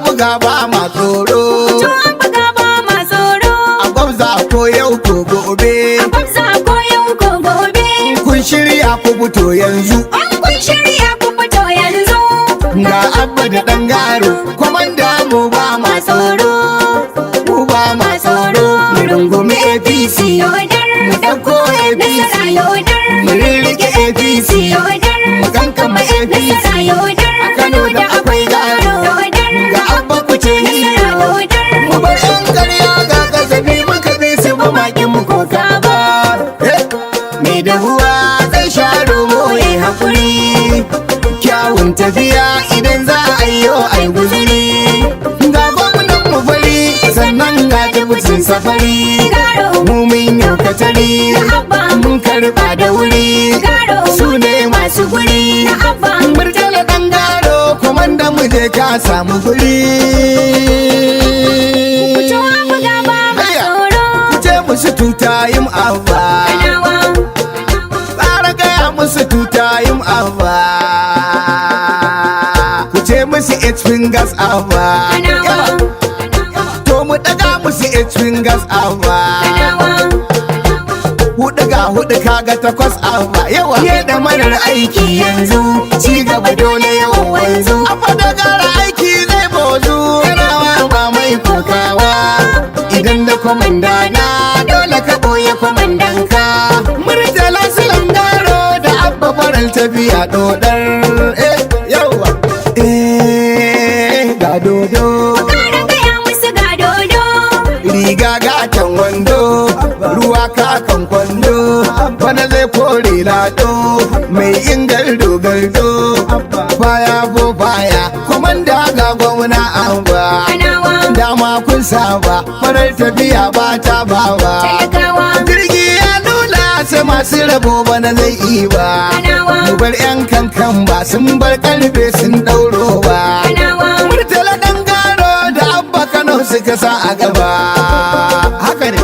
buga ba ma tsoro. Fito a buga ba ma tsoro. A gwamza ko yau ko gobe. A gwamza ko yau ko gobe. Kun shirya ku fito yanzu. Kun shirya ku fito yanzu. Ga Abba da ɗan garo, kwamanda mu ba ma tsoro. Mu ba ma tsoro. Mu rungumi APC. Yodar. Mu ɗauko APC. Nasara yodar. Mu rirrike APC. Yodar. Mu kankama APC. Nasara yodar. A Kano da akwai garo. Yodar. Ga Abba ku ce hero. Yodar. Mu bar yan ƙarya ga kasafi muka bi su ba makin mu koka ba. Mai dahuwa zai sha romo ya haƙuri. Kyawun tafiya idan za a yi yau ai guzuri. Ga gwamnan mu fari sannan ga jibutin safari. Mu mun yau katari mun karɓa da wuri. Su ne masu guri. Murtala ɗan garo kwamandan mu je ka samu guri. Fito a buga ba ma tsoro. Kuce musu tutayin abba. Kanawa. Tsara gaya musu tutayin abba. Kuce musu eight fingers abba. Kanawa. To mu daga musu eight fingers abba. Kanawa. Hudu ga hudu kaga takwas abba. Yawa ke da marar aiki yanzu. Ci gaba dole yawan wanzu. Abba da gara aiki zai bozu. Kanawa ba mai kokawa. Idan da kwamanda na dole ka boye kwamandan ka. Murtala silan garo da abba faral tafiya dodar. Yawa. Ga dodo. Kara gaya musu ga dodo. Riga gatan wando. Ruwa kakan kwando. Bana zai kore lado. Mai ingar dogardo. Faya ko faya. Kwamanda ga gwamna abba. Kanawa. Dama kun saba. Farar tafiya ba ta bawa. Talakawa. Jirgi ya nuna sai masu rabo bana zai yi ba. Kanawa. Mu bar yan kankan ba sun bar karfe sun dauro ba. Kanawa. Murtala ɗan garo da abba Kano suka sa a gaba. Haka ne.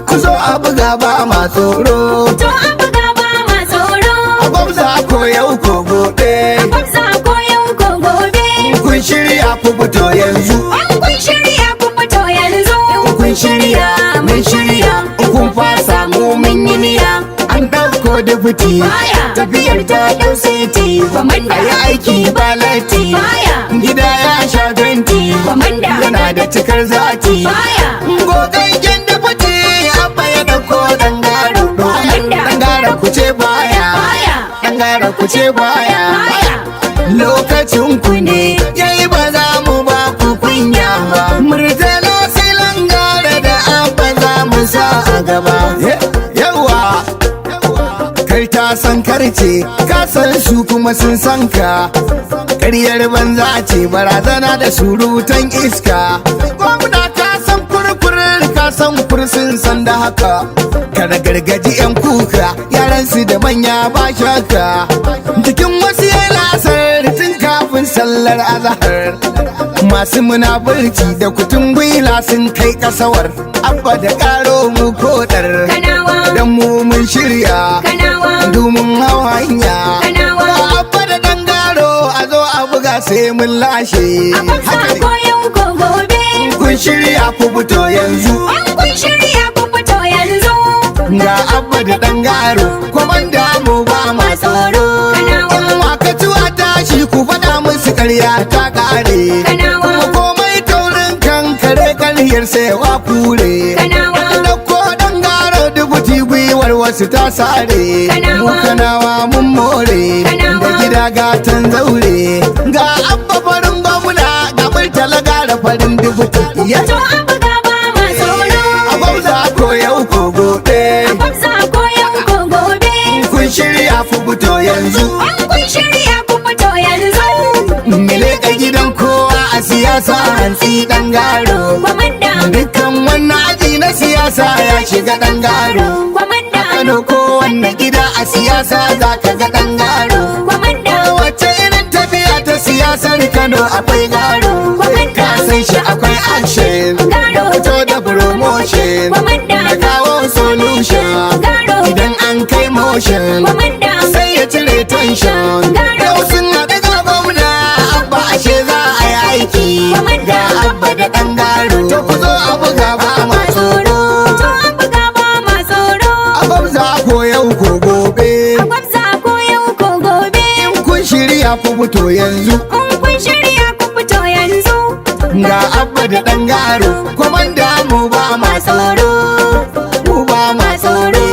Ku zo a buga ba ma tsoro. Fito a buga ba ma tsoro. A gwamza ko yau ko gobe. A gwamza ko yau ko gobe. Kun shirya ku fito yanzu. Kun shirya ku fito yanzu. Kun shirya mun shirya. Kun fasa mu mun yi niyya. An ɗauko dubuti. Baya. Tafiyar ta ɗau seti. Kwamanda. A yi aiki ba lati. Baya. Gida ya sha fenti. Kwamanda. Yana da cikar zati. Baya. Gogaggen dubuti. Abba ya ɗauko ɗan garo. Kwamanda. Ɗan garo ku ce baya. Baya. Ɗan garo ku ce baya. Baya. Lokacin ku ne yayi ba za mu ba ku kunya ba. Murtala silan gare da abba za mu sa a gaba. Yawa kai ta san karce ka san su kuma sun san ka. Ƙaryar banza ce barazana da surutan iska. Gwamna ka san kurkurin ka san kursun san da haka. Kada gargaji 'yan kuka yaran su da manya ba shaka. Jikin wasu ya lasar tun kafin sallar azahar. Masu munafurci da kutun gwila sun kai kasawar. Abba da karo mu kodar. Kanawa. Dan mu mun shirya. Kanawa. Domin hawa hanya. Kanawa. Ga abba da dan garo a zo a buga sai mun lashe. A gwamza ko yau ko gobe. Kun shirya ku fito yanzu. Kun shirya ku fito yanzu. Ga abba da dan garo kwamanda mu ba ma tsoro. Kanawa. In wakatuwa tashi ku faɗa musu karya ta ƙare. Kanawa. Kuma komai taurin kan kare karyar sai wa kure. Kanawa. Ɗauko dan garo dubuti gwiwar wasu ta sare. Kanawa. Mu kanawa mun more. Kanawa. Da gida gatan zaure. Ga abba farin gwamna ga murtala gara farin dubuti. Fito a buga ba ma tsoro. A gwamza ko yau ko gobe. A gwamza ko yau ko gobe. Kun shirya ku fito yanzu. Kun shirya ku fito yanzu. Mileka gidan kowa a siyasa hantsi dan garo. Kwamanda. Dukkan wannan aji na siyasa ya shiga dan garo. Kwamanda. Kano kowanne gida a siyasa za ka ga dan garo. Kwamanda. Wace irin tafiya ta siyasar Kano akwai garo. Ka san shi akwai action. Garo. Fito da promotion. Kwamanda. Da kawo solution. Garo. Idan an kai motion. Kwamanda. Sai ya cire tension. Garo. Yau sun haɗu ga gwamna abba ashe za a yi aiki. Kwamanda. fito yanzu. In kun shirya ku fito yanzu. Ga abba da ɗan garo, komanda mu ba ma tsoro. Mu ba ma tsoro.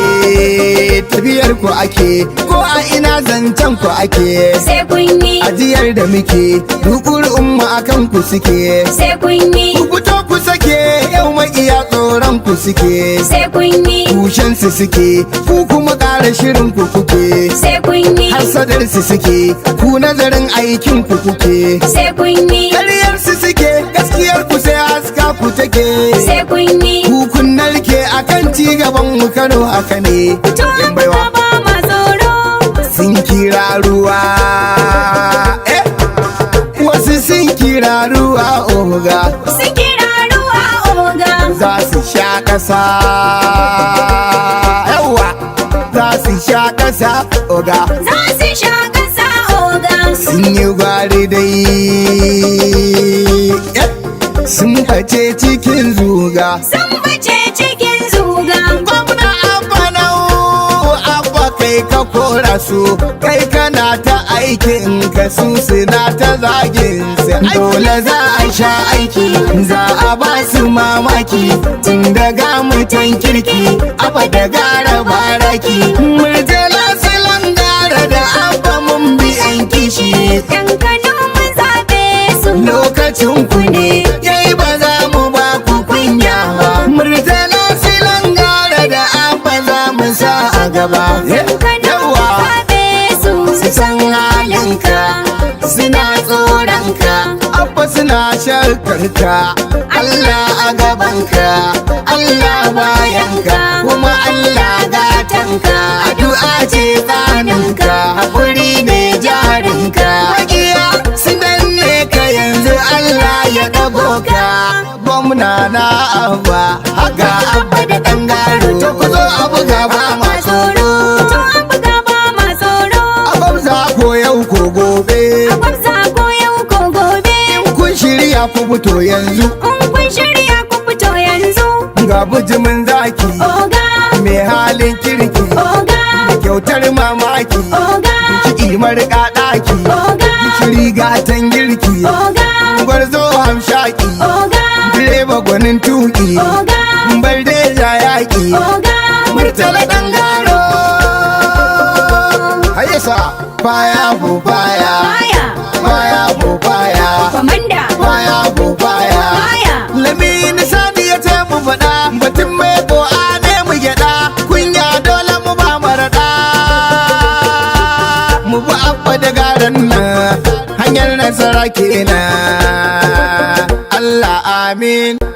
Tafiyar ku ake, ko a ina zancen ku ake. Sai kun yi. Ajiyar da muke, dukur umma akan ku suke. Sai kun yi. Ku fito ku sake, yau maƙiya tsoron ku suke. Sai kun yi. Tushen su suke, ku kuma ƙara shirin ku kuke. Sai kun yi. Hasadar su suke, ku nazarin aikin ku kuke. Sai kun yi. Ƙaryar su suke, gaskiyar ku sai haska ku take. Sai kun yi. Ku kun narke akan ci gaban mu Kano haka ne. Fito Yan an baiwa. ba ma tsoro. Sun kira ruwa, wasu sun kira ruwa oga. Sun kira ruwa oga. Za su sha ƙasa, yawa. Za su sha ƙasa oga. Za su sha ƙasa oga. Sun yi gwari dai, sun face cikin zuga. Sun bace cikin zuga. Gwamna abba nau, abba kai ka kora su, kai kana ta aikin ka su suna ta zagin su. Dole za a sha aiki, za a ba su mamaki, tun daga mutan kirki, abba da gara baraki. Murtala silan gara da abba mun bi yan kishi. Yan Kano mun zaɓe su. Lokacin ku ne, yayi ba za mu ba ku kunya ba. Murtala silan gara da abba za mu sa a gaba. Yan Kano mun zaɓe su. Su san halinka, suna tsoronka, abba suna shakarka. Allah a gabanka, Allah bayanka, kuma Allah gatanka. Addu'a ce tsaninka, haƙuri ne jarinka. Magiya su danne ka yanzu Allah ya ɗago ka. Gwamna na abba, haka abba da ɗan garo. To ku zo a buga ba ma tsoro. To an buga ba ma tsoro. A gwamza ko yau ko gobe. A gwamza ko yau ko gobe. Kun shirya ku fito yanzu. In kun shirya ku fito yanzu. Ga bujimin zaki, Oga. mai halin kirki, Oga. kyautar mamaki, Oga. kiɗi marika ɗaki, Oga. shiri gatan girki, Oga. gwarzo hamshaki, Oga. direba gwanin tuki, Oga. baldeja yaƙi, Oga. murtala ɗan garo. Hayyasa, baya bu baya, Baya. baya bu baya, Komanda. baya bu baya. Baya. Lamini sani ya ce mu faɗa, batun mai bo'a ne mu gyaɗa, kunya dole mu ba maraɗa. Mu bi abba da garan nan, hanyar nasara kenan. Allah amin.